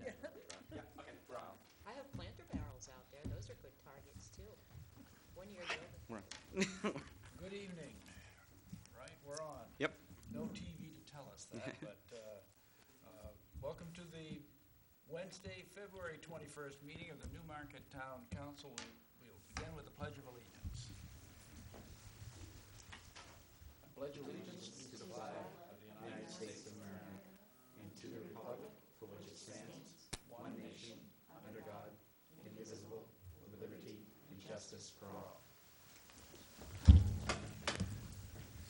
Yeah, okay, brown. I have planter barrels out there. Those are good targets, too. One year, the other. Right. Good evening. Right, we're on. Yep. No TV to tell us that, but welcome to the Wednesday, February 21st meeting of the Newmarket Town Council. We'll begin with the Pledge of Allegiance. I pledge allegiance to the flag of the United States of America and to the republic for which it stands, one nation, under God, indivisible, with liberty and justice for all.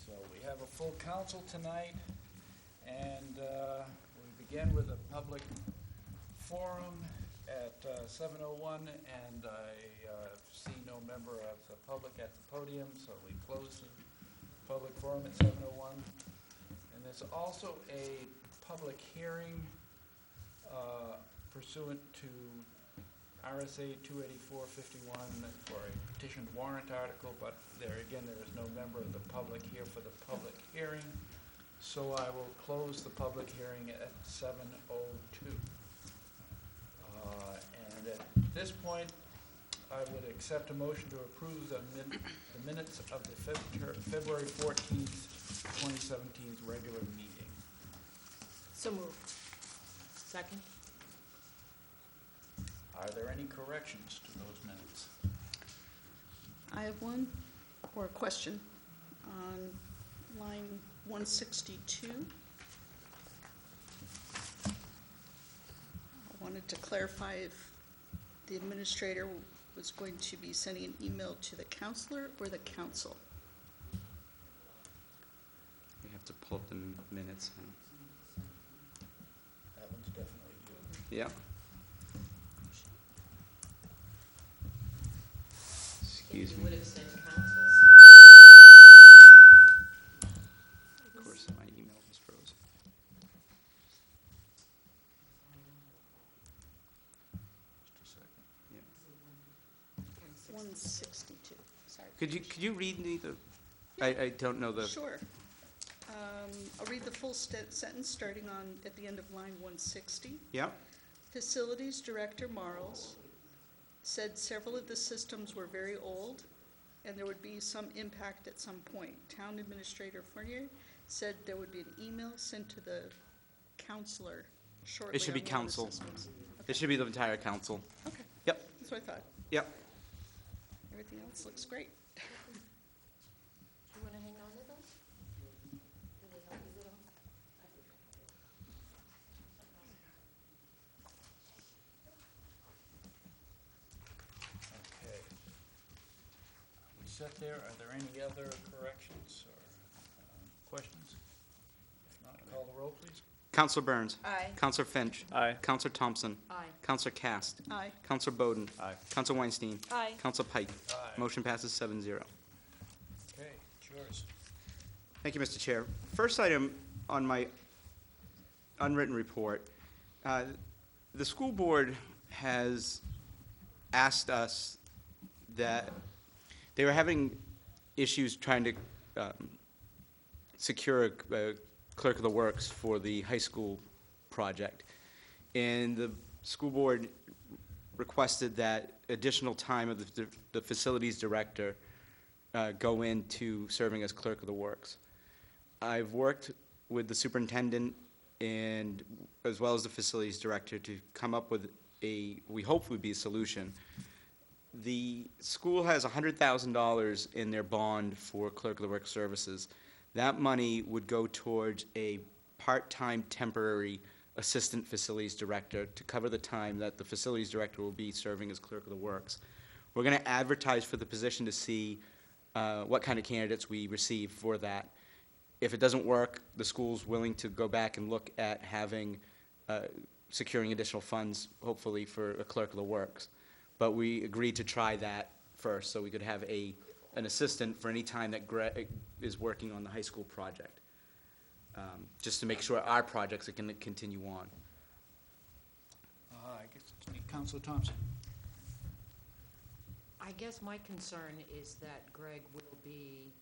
So we have a full council tonight, and we begin with a public forum at 7:01, and I see no member of the public at the podium, so we close the public forum at 7:01. And there's also a public hearing pursuant to RSA 284-51 for a petitioned warrant article, but there is no member of the public here for the public hearing. So I will close the public hearing at 7:02. And at this point, I would accept a motion to approve the minutes of the February 14th, 2017 regular meeting. So moved. Second? Are there any corrections to those minutes? I have one, or a question, on line 162. I wanted to clarify if the administrator was going to be sending an email to the counselor or the council. We have to pull up the minutes. That one's definitely you. Yeah. Excuse You me. would have sent council. Of course, my email was frozen. Just a second. Yeah. 162, sorry. Could you read me the? I don't know the. Sure. I'll read the full sentence starting at the end of line 160. Yeah. Facilities Director Marles said several of the systems were very old and there would be some impact at some point. Town Administrator Fournier said there would be an email sent to the counselor shortly. It should be on one of the council. systems. It should be the entire council. Okay, Yep. that's what I thought. Yep. Everything else looks great. Do you want to hang on to those? Do they help you at all? Okay. We set there. Are there any other corrections or questions? If not, call the roll, please. Counselor Burns. Aye. Counselor Finch. Aye. Counselor Thompson. Aye. Counselor Cast. Aye. Counselor Bowden. Aye. Counselor Weinstein. Aye. Counselor Pike. Aye. Motion passes 7-0. Okay, it's yours. Thank you, Mr. Chair. First item on my unwritten report, the school board has asked us that they were having issues trying to secure a clerk of the works for the high school project. And the school board requested that additional time of the facilities director go into serving as clerk of the works. I've worked with the superintendent and as well as the facilities director to come up with we hope would be a solution. The school has $100,000 in their bond for clerk of the works services. That money would go towards a part-time temporary assistant facilities director to cover the time that the facilities director will be serving as clerk of the works. We're going to advertise for the position to see what kind of candidates we receive for that. If it doesn't work, the school's willing to go back and look at having, securing additional funds, hopefully, for a clerk of the works. But we agreed to try that first, so we could have an assistant for any time that Greg is working on the high school project, just to make sure our projects are going to continue on. I guess it's me, Counselor Thompson. I guess my concern is that Greg will be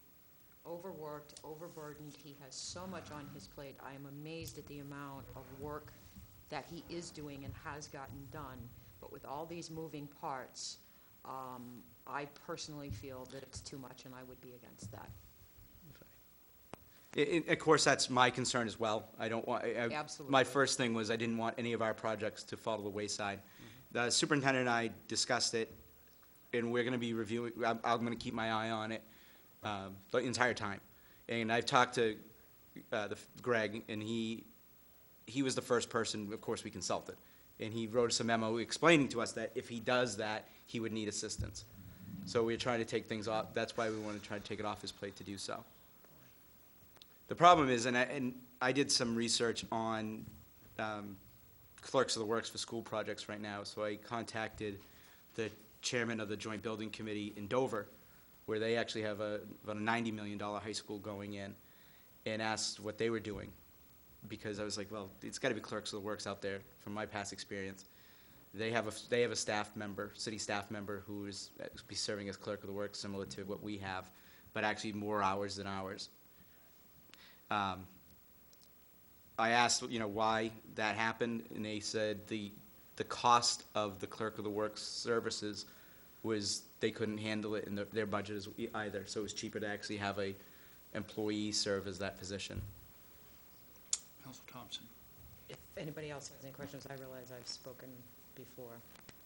overworked, overburdened. He has so much on his plate. I am amazed at the amount of work that he is doing and has gotten done. But with all these moving parts, I personally feel that it's too much, and I would be against that. Of course, that's my concern as well. I don't want, Absolutely. my first thing was I didn't want any of our projects to fall to the wayside. The superintendent and I discussed it, and we're gonna be reviewing, I'm gonna keep my eye on it, the entire time. And I've talked to, Greg, and he was the first person, of course, we consulted. And he wrote us a memo explaining to us that if he does that, he would need assistance. So we're trying to take things off, that's why we want to try to take it off his plate to do so. The problem is, and I did some research on clerks of the works for school projects right now, so I contacted the chairman of the Joint Building Committee in Dover, where they actually have about a $90 million high school going in, and asked what they were doing. Because I was like, well, it's got to be clerks of the works out there, from my past experience. They have a staff member, city staff member, who is be serving as clerk of the works, similar to what we have, but actually more hours than ours. I asked, why that happened, and they said the cost of the clerk of the works services was they couldn't handle it in their budget either, so it was cheaper to actually have a employee serve as that position. Council Thompson. If anybody else has any questions, I realize I've spoken before.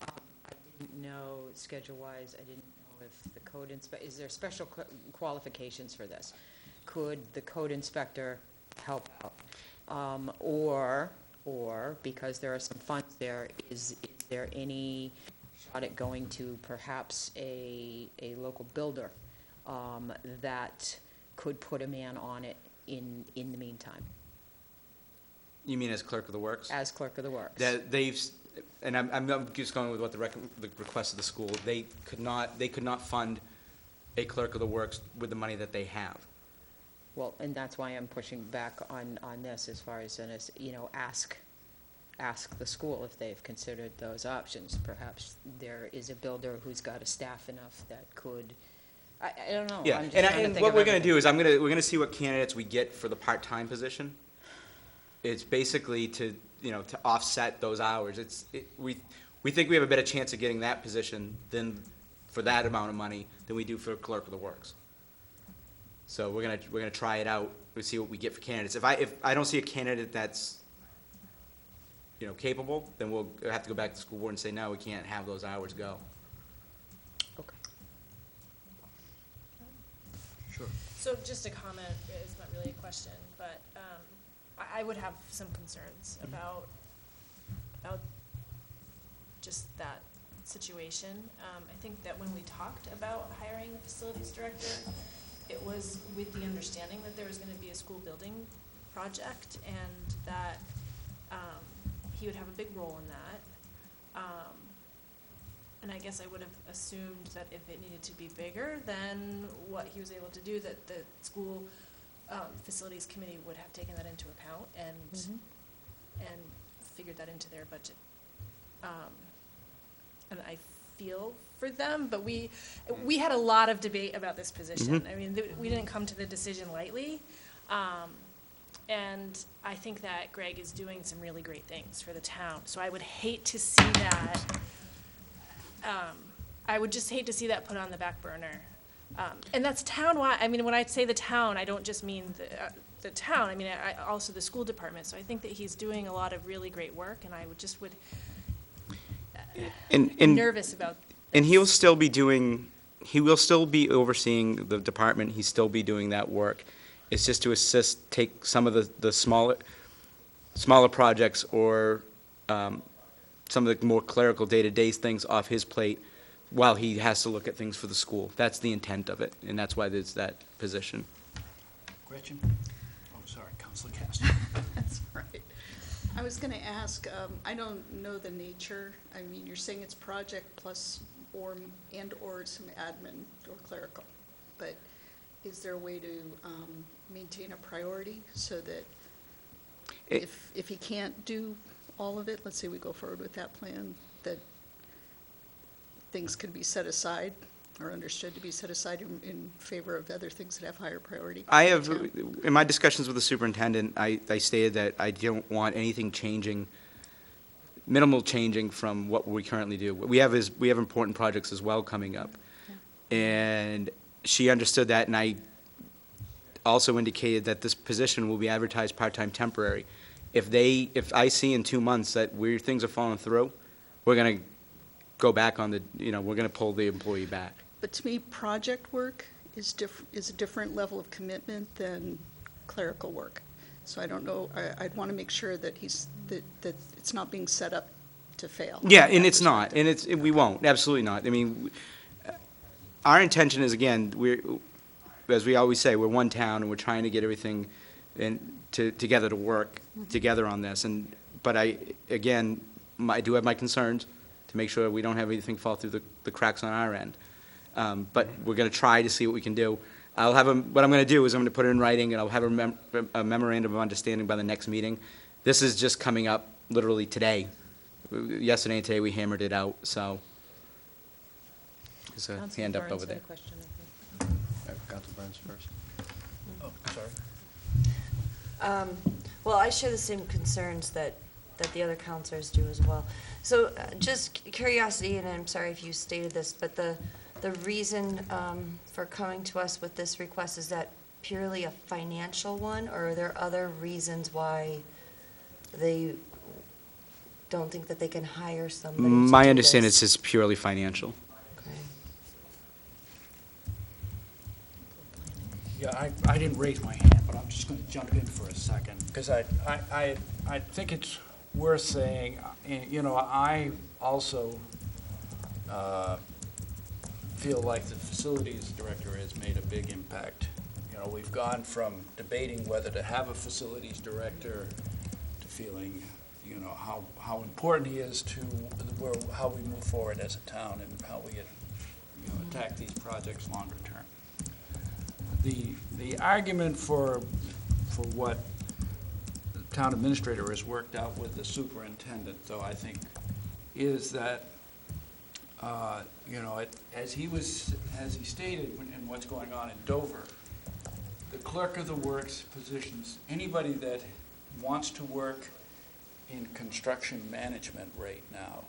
I didn't know, schedule-wise, I didn't know if the code is there special qualifications for this? Could the code inspector help out? Or because there are some funds there, is there any shot at going to perhaps a local builder that could put a man on it in the meantime? You mean as clerk of the works? As clerk of the works. That and I'm just going with what the request of the school. They could not fund a clerk of the works with the money that they have. Well, and that's why I'm pushing back on this as far as, ask the school if they've considered those options. Perhaps there is a builder who's got a staff enough that could, I don't know. Yeah, I'm just and trying to think what of we're gonna everything. do is we're gonna see what candidates we get for the part-time position. It's basically to offset those hours. We think we have a better chance of getting that position for that amount of money than we do for clerk of the works. So we're gonna try it out. We'll see what we get for candidates. If I don't see a candidate that's capable, then we'll have to go back to the school board and say, no, we can't have those hours go. Okay. Sure. So just a comment, it's not really a question, but I would have some concerns about just that situation. I think that when we talked about hiring a facilities director, it was with the understanding that there was going to be a school building project and that he would have a big role in that. And I guess I would have assumed that if it needed to be bigger than what he was able to do, that the school facilities committee would have taken that into account and figured that into their budget. And I feel for them, but we had a lot of debate about this position. I mean, we didn't come to the decision lightly. And I think that Greg is doing some really great things for the town. So I would hate to see that, I would just hate to see that put on the back burner. And that's town-wide. I mean, when I say the town, I don't just mean the town. I mean, also the school department. So I think that he's doing a lot of really great work, and I would I'm nervous about this. And he will still be overseeing the department. He'll still be doing that work. It's just to take some of the smaller projects or some of the more clerical day-to-day things off his plate while he has to look at things for the school. That's the intent of it, and that's why there's that position. Gretchen? Oh, sorry, Councilor Castor. That's right. I was going to ask, I don't know the nature. I mean, you're saying it's project plus or some admin or clerical, but is there a way to maintain a priority so that if he can't do all of it, let's say we go forward with that plan, that things can be set aside or understood to be set aside in favor of other things that have higher priority? I have, in my discussions with the superintendent, I stated that I don't want anything changing minimal changing from what we currently do. We have important projects as well coming up. And she understood that, and I also indicated that this position will be advertised part-time temporary. If I see in 2 months that things are falling through, we're gonna go back on we're gonna pull the employee back. But to me, project work is a different level of commitment than clerical work. So I don't know, I'd want to make sure that that it's not being set up to fail. Yeah, and it's not, and we won't, absolutely not. I mean, our intention is, again, as we always say, we're one town, and we're trying to get everything together to work together on this. But I do have my concerns to make sure we don't have anything fall through the cracks on our end. But we're going to try to see what we can do. What I'm going to do is I'm going to put it in writing, and I'll have a memorandum of understanding by the next meeting. This is just coming up literally today. Yesterday and today, we hammered it out, so. There's a Councilor hand up Burns over had there. a question, I think. Council Burns first. Oh, sorry. Well, I share the same concerns that the other counselors do as well. So just curiosity, and I'm sorry if you stated this, but the reason for coming to us with this request, is that purely a financial one, or are there other reasons why they don't think that they can hire somebody to My do understanding this? is it's purely financial. Okay. Yeah, I didn't raise my hand, but I'm just going to jump in for a second, because I think it's worth saying, I also feel like the facilities director has made a big impact. We've gone from debating whether to have a facilities director to feeling, how important he is to how we move forward as a town and how we attack these projects longer term. The argument for what the town administrator has worked out with the superintendent, though, I think, is that, as he stated in what's going on in Dover, the clerk of the works positions anybody that wants to work in construction management right now.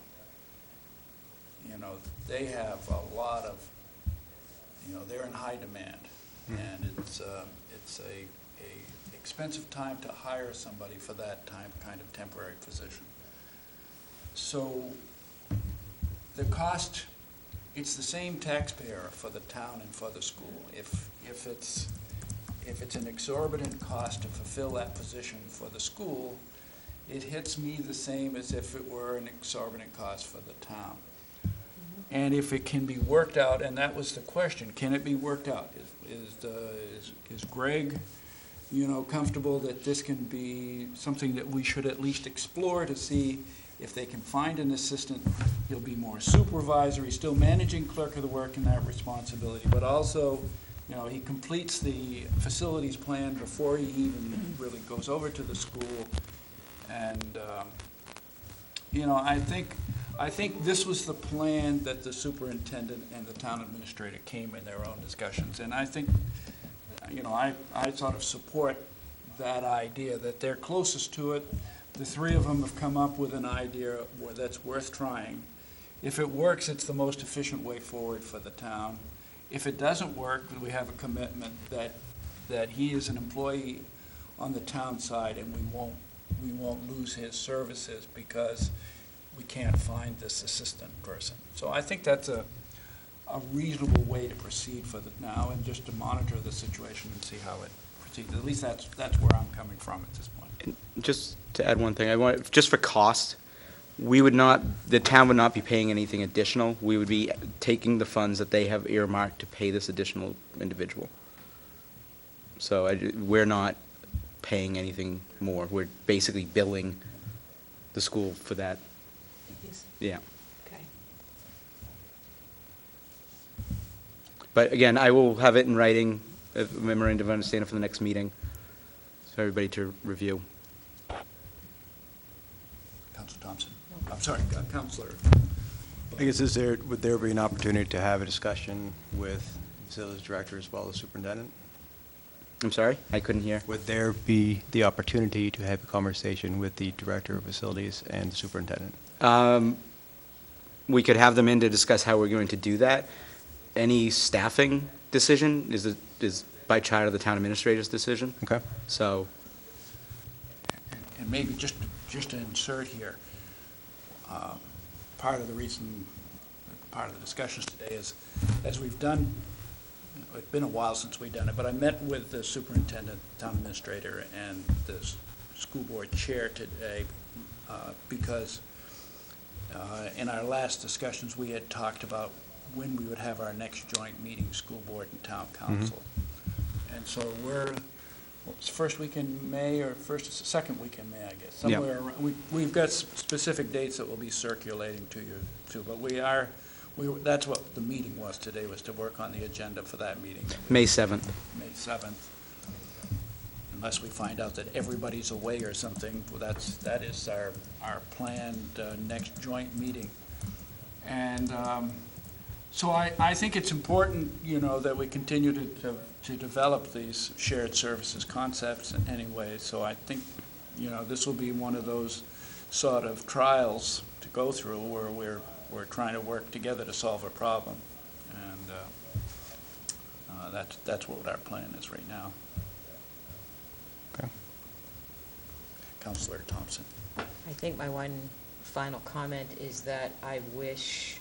They have a lot of, they're in high demand. And it's a expensive time to hire somebody for that kind of temporary position. So the cost, it's the same taxpayer for the town and for the school. If it's an exorbitant cost to fulfill that position for the school, it hits me the same as if it were an exorbitant cost for the town. And if it can be worked out, and that was the question, can it be worked out? Is Greg, comfortable that this can be something that we should at least explore to see if they can find an assistant? He'll be more supervisory, still managing clerk of the work in that responsibility, but also, he completes the facilities plan before he even really goes over to the school. And, I think this was the plan that the superintendent and the town administrator came in their own discussions. And I think, I sort of support that idea, that they're closest to it. The three of them have come up with an idea that's worth trying. If it works, it's the most efficient way forward for the town. If it doesn't work, then we have a commitment that he is an employee on the town side, and we won't lose his services because we can't find this assistant person. So I think that's a reasonable way to proceed for now, and just to monitor the situation and see how it proceeds. At least that's where I'm coming from at this point. Just to add one thing, just for cost, the town would not be paying anything additional. We would be taking the funds that they have earmarked to pay this additional individual. So we're not paying anything more. We're basically billing the school for that. Yeah. Okay. But again, I will have it in writing, a memorandum of understanding for the next meeting, for everybody to review. Councilor Thompson. I'm sorry, Councilor. I guess would there be an opportunity to have a discussion with the facilities director as well as superintendent? I'm sorry, I couldn't hear. Would there be the opportunity to have a conversation with the Director of Facilities and the Superintendent? We could have them in to discuss how we're going to do that. Any staffing decision is by charter the town administrator's decision. Okay. So, And maybe just to insert here, part of the reason, part of the discussions today is, as we've done, it's been a while since we've done it, but I met with the superintendent, town administrator, and the school board chair today, because in our last discussions, we had talked about when we would have our next joint meeting, school board and town council. And so it's first week in May, or second week in May, I guess. Yeah. Somewhere around, we've got specific dates that we'll be circulating to you too, but that's what the meeting was today, was to work on the agenda for that meeting, May 7th. May 7th. Unless we find out that everybody's away or something, well, that is our planned next joint meeting. And so I think it's important, that we continue to develop these shared services concepts anyway. So I think, this will be one of those sort of trials to go through where we're trying to work together to solve a problem. And that's what our plan is right now. Okay. Councilor Thompson. I think my one final comment is that I wish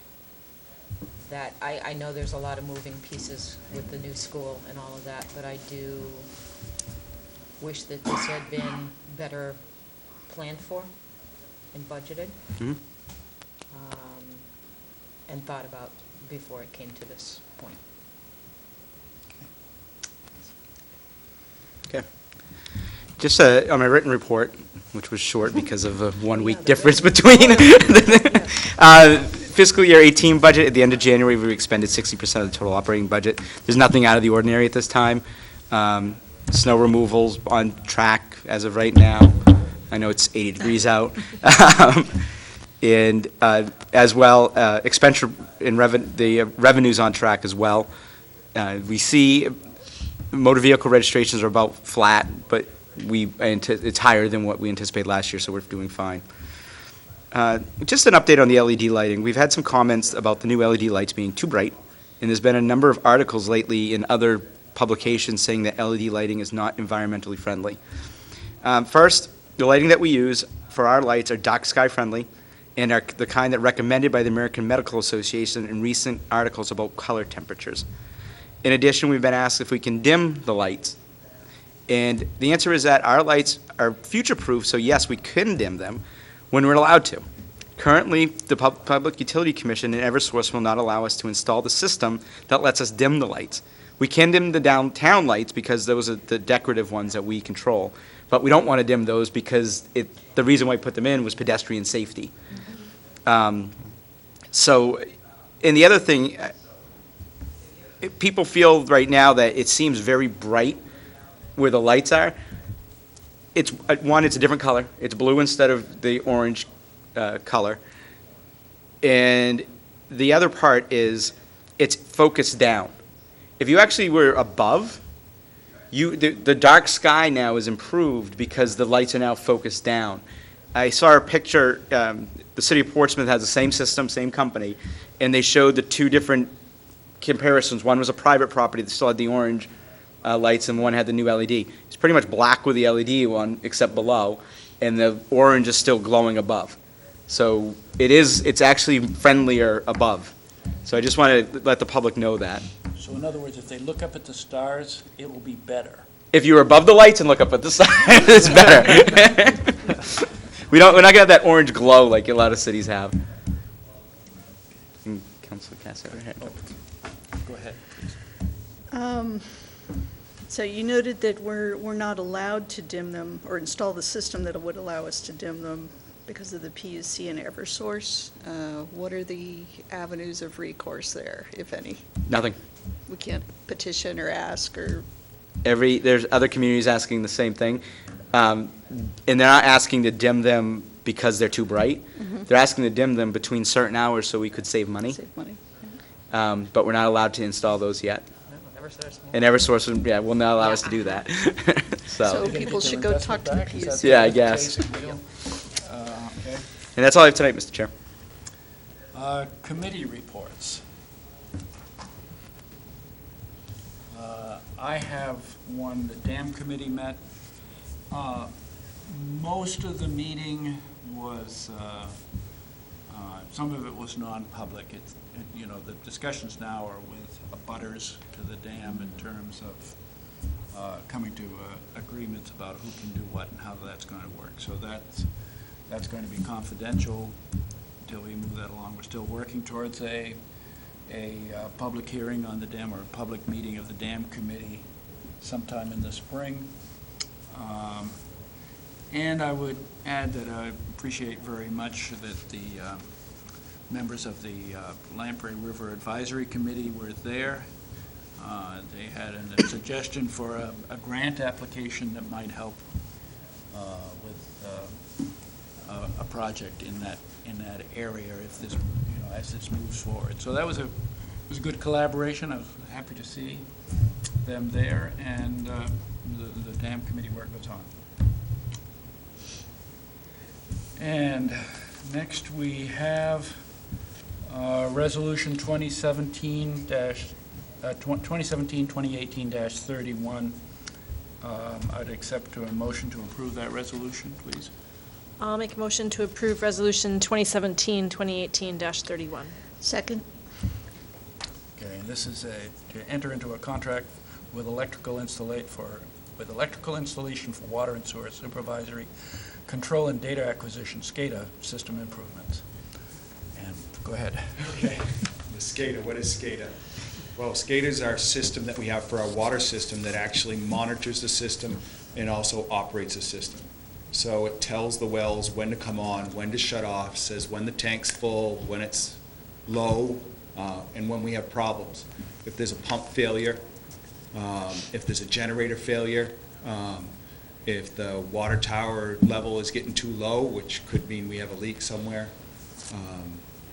that, I know there's a lot of moving pieces with the new school and all of that, but I do wish that this had been better planned for and budgeted, Mhm. and thought about before it came to this point. Okay. Just on my written report, which was short because of a 1 week difference between fiscal year 18 budget. At the end of January, we expended 60% of the total operating budget. There's nothing out of the ordinary at this time. Snow removal's on track as of right now. I know it's 80 degrees out. And as well, expenditure in the revenue's on track as well. We see motor vehicle registrations are about flat, but it's higher than what we anticipated last year, so we're doing fine. Just an update on the LED lighting. We've had some comments about the new LED lights being too bright, and there's been a number of articles lately in other publications saying that LED lighting is not environmentally friendly. First, the lighting that we use for our lights are dark sky friendly and are the kind that recommended by the American Medical Association in recent articles about color temperatures. In addition, we've been asked if we can dim the lights. And the answer is that our lights are future-proof, so yes, we can dim them when we're allowed to. Currently, the Public Utility Commission and Eversource will not allow us to install the system that lets us dim the lights. We can dim the downtown lights because those are the decorative ones that we control, but we don't want to dim those because the reason why we put them in was pedestrian safety. So, and the other thing, people feel right now that it seems very bright where the lights are. It's a different color. It's blue instead of the orange color. And the other part is it's focused down. If you actually were above, the dark sky now is improved because the lights are now focused down. I saw a picture, the city of Portsmouth has the same system, same company, and they showed the two different comparisons. One was a private property that still had the orange lights, and one had the new LED. It's pretty much black with the LED one, except below, and the orange is still glowing above. So it's actually friendlier above. So I just want to let the public know that. So in other words, if they look up at the stars, it will be better. If you're above the lights and look up at the side, it's better. We're not gonna have that orange glow like a lot of cities have. Councilor Cass, have your hand up. Go ahead. So you noted that we're not allowed to dim them or install the system that would allow us to dim them because of the PUC and Eversource. What are the avenues of recourse there, if any? Nothing. We can't petition or ask or, There's other communities asking the same thing. And they're not asking to dim them because they're too bright. They're asking to dim them between certain hours so we could save money. save money? But we're not allowed to install those yet. And Eversource, will not allow us to do that. So So, people should go talk to the PUC. Yeah, I guess. Okay. and that's all I have tonight, Mr. Chair. Committee reports. I have one, the dam committee met. Most of the meeting was, some of it was non-public. The discussions now are with abutters to the dam in terms of coming to agreements about who can do what and how that's going to work. So that's going to be confidential until we move that along. We're still working towards a public hearing on the dam, or a public meeting of the dam committee sometime in the spring. And I would add that I appreciate very much that the members of the Lamprey River Advisory Committee were there. They had a suggestion for a grant application that might help with a project in that area if this, as this moves forward. So that was a good collaboration. I was happy to see them there, and the dam committee work goes on. And next we have Resolution 2017-2018-31. I'd accept a motion to approve that resolution, please. I'll make a motion to approve Resolution 2017-2018-31. Second? Okay, and this is to enter into a contract with electrical installation for water and sewer supervisory control and data acquisition, SCADA, system improvements. And go ahead. Okay. The SCADA, what is SCADA? Well, SCADA is our system that we have for our water system that actually monitors the system and also operates the system. So it tells the wells when to come on, when to shut off, says when the tank's full, when it's low, and when we have problems. If there's a pump failure, if there's a generator failure, if the water tower level is getting too low, which could mean we have a leak somewhere.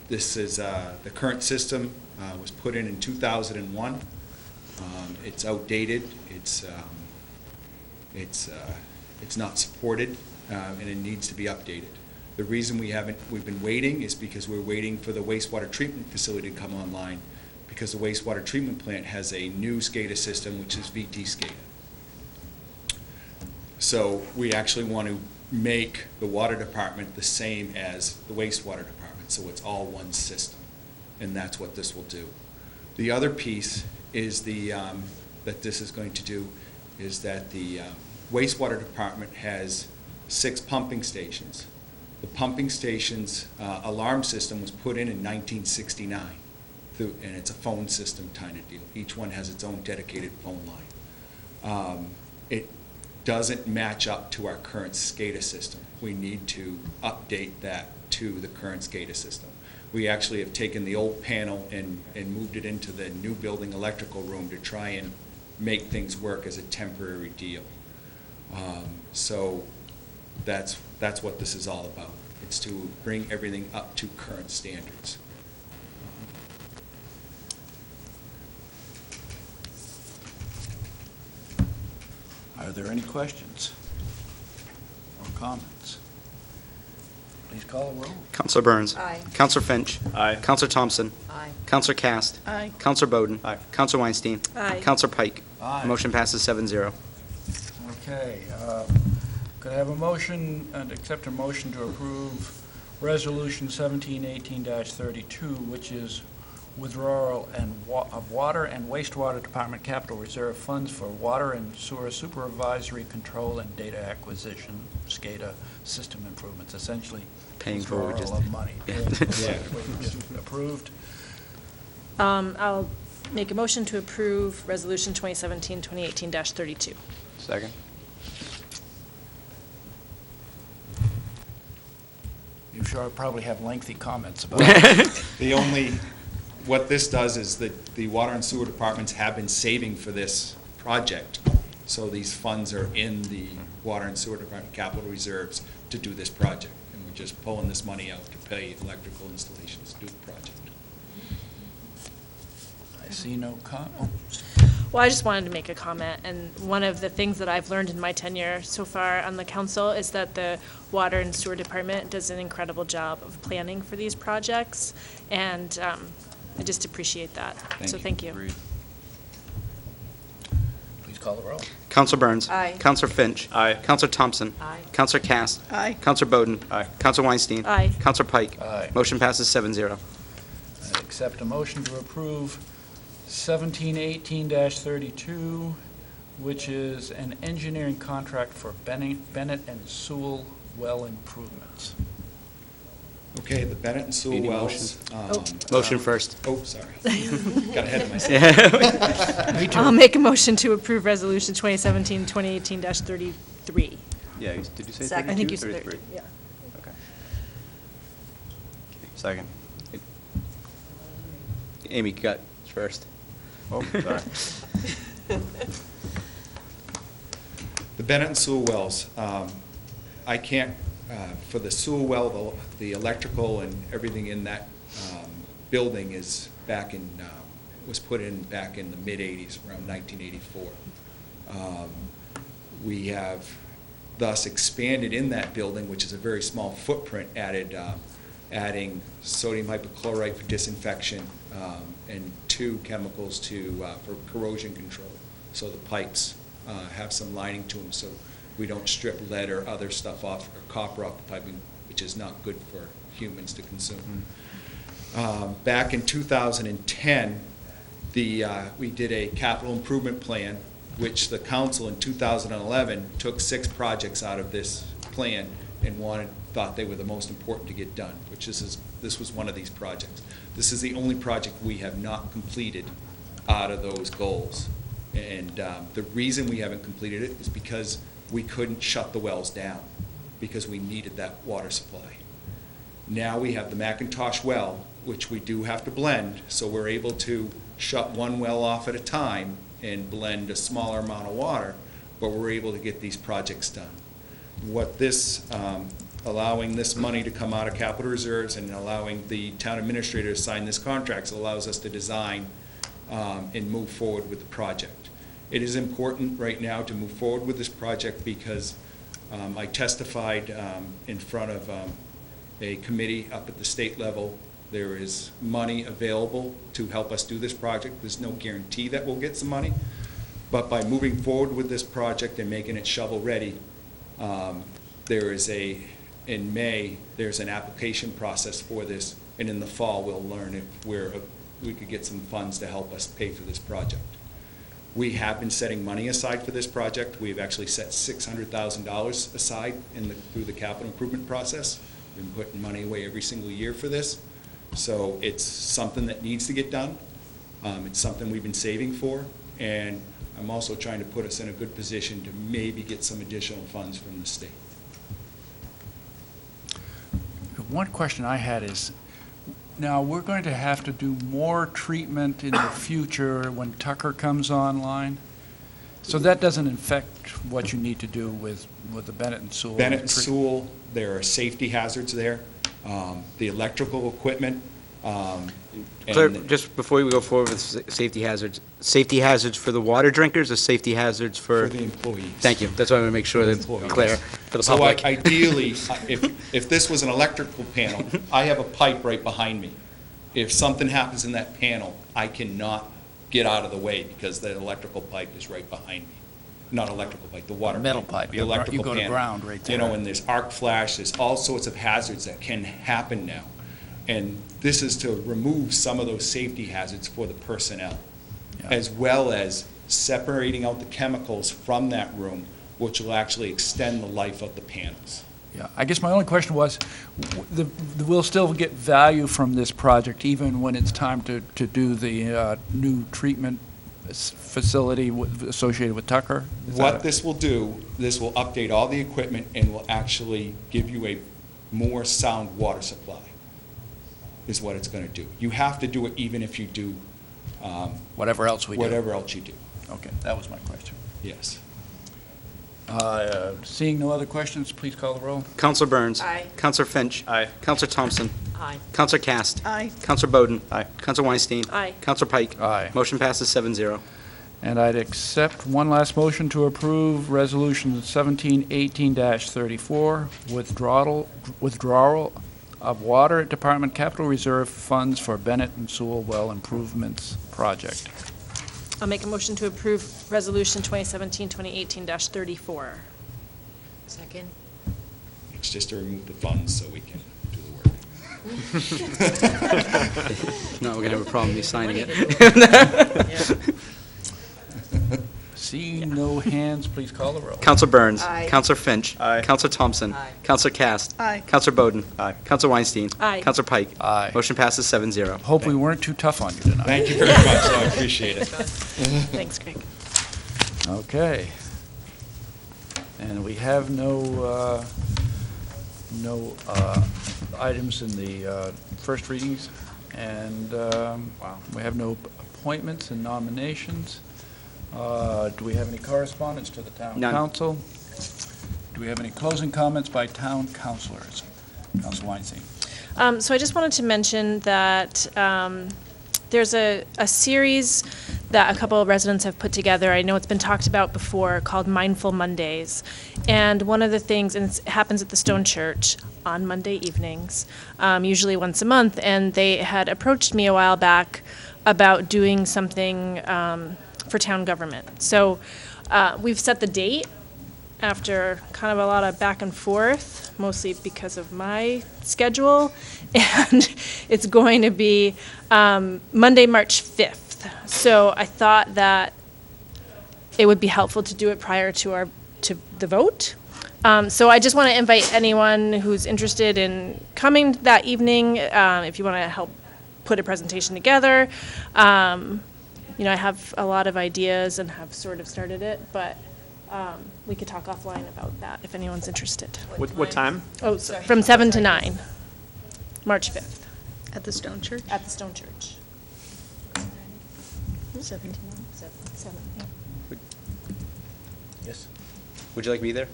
This is the current system was put in 2001. It's outdated. It's not supported, and it needs to be updated. The reason we've been waiting is because we're waiting for the wastewater treatment facility to come online, because the wastewater treatment plant has a new SCADA system, which is VT SCADA. So we actually want to make the water department the same as the wastewater department, so it's all one system, and that's what this will do. The other piece is that this is going to do is that the wastewater department has 6 pumping stations. The pumping station's alarm system was put in 1969, and it's a phone system kind of deal. Each one has its own dedicated phone line. It doesn't match up to our current SCADA system. We need to update that to the current SCADA system. We actually have taken the old panel and moved it into the new building electrical room to try and make things work as a temporary deal. So that's what this is all about. It's to bring everything up to current standards. Are there any questions or comments? Please call the roll. Counselor Burns. Aye. Counselor Finch. Aye. Counselor Thompson. Aye. Counselor Cast. Aye. Counselor Bowden. Aye. Counselor Weinstein. Aye. Counselor Pike. Aye. Motion passes 7-0. Okay, could I have a motion, and accept a motion to approve Resolution 1718-32, which is withdrawal of water and wastewater department capital reserve funds for water and sewer supervisory control and data acquisition, SCADA system improvements, essentially Paying for what we just withdrawal of did. money. Yeah. What we just approved. I'll make a motion to approve Resolution 2017-2018-32. Second. You sure probably have lengthy comments about it. What this does is that the water and sewer departments have been saving for this project. So these funds are in the water and sewer department capital reserves to do this project. And we're just pulling this money out to pay electrical installations to do the project. I see no Well, I just wanted to make a comment, and one of the things that I've learned in my tenure so far on the council is that the Water and Sewer Department does an incredible job of planning for these projects, and I just appreciate that. So thank you. Please call the roll. Counselor Burns. Aye. Counselor Finch. Aye. Counselor Thompson. Aye. Counselor Cast. Aye. Counselor Bowden. Aye. Counselor Weinstein. Aye. Counselor Pike. Aye. Motion passes 7-0. I accept a motion to approve 1718-32, which is an engineering contract for Bennett and Sewell well improvements. Okay, the Bennett and Sewell Any wells. Motion first. Oh, sorry. Got ahead of myself. Me I'll too. make a motion to approve Resolution 2017-2018-33. Yeah, did you say Second. 32, I think you said 33? 30, yeah. Okay. Second. Amy got first. Oh, sorry. The Bennett and Sewell wells, I can't, for the Sewell well, the electrical and everything in that building is back in, was put in back in the mid-'80s, around 1984. We have thus expanded in that building, which is a very small footprint, adding sodium hypochlorite for disinfection and 2 chemicals for corrosion control. So the pipes have some lining to them, so we don't strip lead or other stuff off, or copper off the piping, which is not good for humans to consume. Back in 2010, we did a capital improvement plan, which the council in 2011 took 6 projects out of this plan and thought they were the most important to get done, which this was one of these projects. This is the only project we have not completed out of those goals. And the reason we haven't completed it is because we couldn't shut the wells down, because we needed that water supply. Now we have the McIntosh well, which we do have to blend, so we're able to shut one well off at a time and blend a smaller amount of water, but we're able to get these projects done. What this, allowing this money to come out of capital reserves and allowing the town administrator to sign this contract allows us to design and move forward with the project. It is important right now to move forward with this project because I testified in front of a committee up at the state level. There is money available to help us do this project. There's no guarantee that we'll get some money, but by moving forward with this project and making it shovel-ready, in May, there's an application process for this, and in the fall, we'll learn if we could get some funds to help us pay for this project. We have been setting money aside for this project. We've actually set $600,000 aside through the capital improvement process. We've been putting money away every single year for this. So it's something that needs to get done. It's something we've been saving for, and I'm also trying to put us in a good position to maybe get some additional funds from the state. One question I had is, now we're going to have to do more treatment in the future when Tucker comes online? So that doesn't affect what you need to do with the Bennett and Sewell? Bennett and Sewell, there are safety hazards there. The electrical equipment. Claire, just before we go forward with safety hazards for the water drinkers or safety hazards For the employees. Thank you. That's why I want to make sure that's Employees. clear for the So public. ideally, if this was an electrical panel, I have a pipe right behind me. If something happens in that panel, I cannot get out of the way because the electrical pipe is right behind me. Not electrical pipe, the water. Metal pipe. The You electrical go to panel. ground right You know, there. and there's arc flash, there's all sorts of hazards that can happen now. And this is to remove some of those safety hazards for the personnel, Yeah. as well as separating out the chemicals from that room, which will actually extend the life of the panels. Yeah, I guess my only question was, we'll still get value from this project even when it's time to do the new treatment facility associated with Tucker? Is that What this will do, this will update all the equipment and will actually give you a more sound water supply, is what it's going to do. You have to do it even if you do whatever else we do? whatever else you do, Okay, that was my question. yes. Seeing no other questions, please call the roll. Counselor Burns. Aye. Counselor Finch. Aye. Counselor Thompson. Aye. Counselor Cast. Aye. Counselor Bowden. Aye. Counselor Weinstein. Aye. Counselor Pike. Aye. Motion passes 7-0. And I'd accept one last motion to approve Resolution 1718-34, withdrawal of Water Department Capital Reserve funds for Bennett and Sewell Well Improvements Project. I'll make a motion to approve Resolution 2017-2018-34. Second? It's just to remove the funds so we can do the work. No, we're going to have a problem with me signing it. Seeing no hands, please call the roll. Counselor Burns. Aye. Counselor Finch. Aye. Counselor Thompson. Aye. Counselor Cast. Aye. Counselor Bowden. Aye. Counselor Weinstein. Aye. Counselor Pike. Aye. Motion passes 7-0. Hope we weren't too tough on you tonight. Thank you very much, I appreciate it. Thanks, Greg. Okay. And we have no items in the first readings, and we have no appointments and nominations. Do we have any correspondence to the town None. council? Do we have any closing comments by town councilors? Council Weinstein. So I just wanted to mention that there's a series that a couple of residents have put together. I know it's been talked about before, called Mindful Mondays. And one of the things, and it happens at the Stone Church on Monday evenings, usually once a month, and they had approached me a while back about doing something for town government. So we've set the date after kind of a lot of back and forth, mostly because of my schedule, and it's going to be Monday, March 5th. So I thought that it would be helpful to do it prior to the vote. So I just want to invite anyone who's interested in coming that evening, if you want to help put a presentation together. You know, I have a lot of ideas and have sort of started it, but we could talk offline about that if anyone's interested. What time? Oh, from 7 to 9, March 5th, At the Stone Church? at the Stone Church. 7 to 9? 7, yeah. Yes. Would you like me there?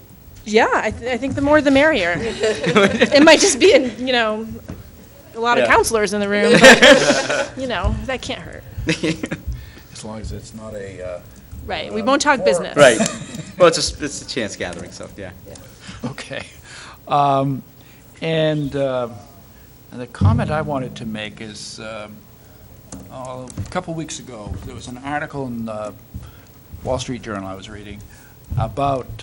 Yeah, I think the more the merrier. It might just be, a lot of Yeah. counselors in the room, but, that can't hurt. As long as it's not a, Right, we won't talk business. Right. Well, it's a chance gathering, so, yeah. okay. And the comment I wanted to make is, a couple weeks ago, there was an article in the Wall Street Journal I was reading about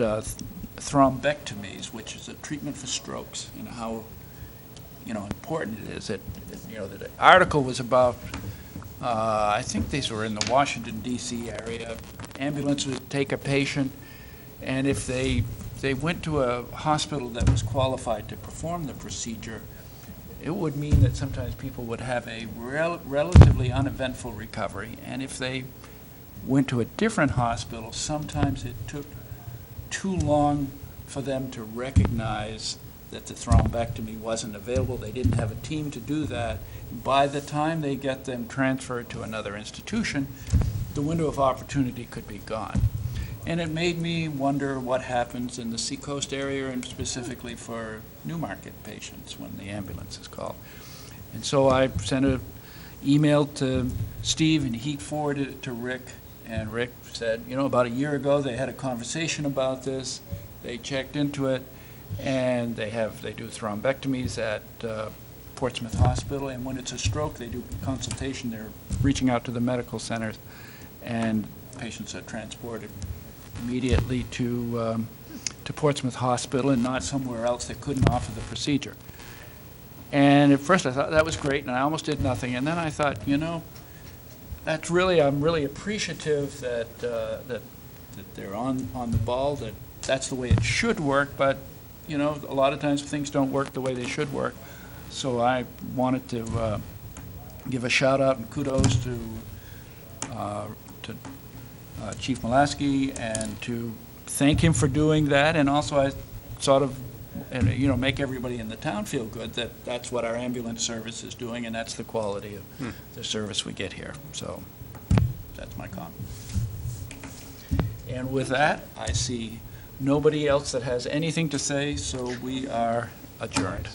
thrombectomies, which is a treatment for strokes, and how, important it is. The article was about, I think these were in the Washington, D.C. area. Ambulance would take a patient, and if they went to a hospital that was qualified to perform the procedure, it would mean that sometimes people would have a relatively uneventful recovery. And if they went to a different hospital, sometimes it took too long for them to recognize that the thrombectomy wasn't available. They didn't have a team to do that. By the time they get them transferred to another institution, the window of opportunity could be gone. And it made me wonder what happens in the Seacoast area, and specifically for Newmarket patients when the ambulance is called. And so I sent an email to Steve, and he forwarded it to Rick. And Rick said, about a year ago, they had a conversation about this. They checked into it, and they do thrombectomies at Portsmouth Hospital. And when it's a stroke, they do consultation. They're reaching out to the medical centers, and patients are transported immediately to Portsmouth Hospital and not somewhere else that couldn't offer the procedure. And at first I thought that was great, and I almost did nothing. And then I thought, I'm really appreciative that they're on the ball, that's the way it should work. But a lot of times things don't work the way they should work. So I wanted to give a shout out and kudos to Chief Mulaski, and to thank him for doing that, and also I sort of, make everybody in the town feel good that that's what our ambulance service is doing, and that's the quality of the service we get here. So that's my comment. And with that, I see nobody else that has anything to say, so we are adjourned.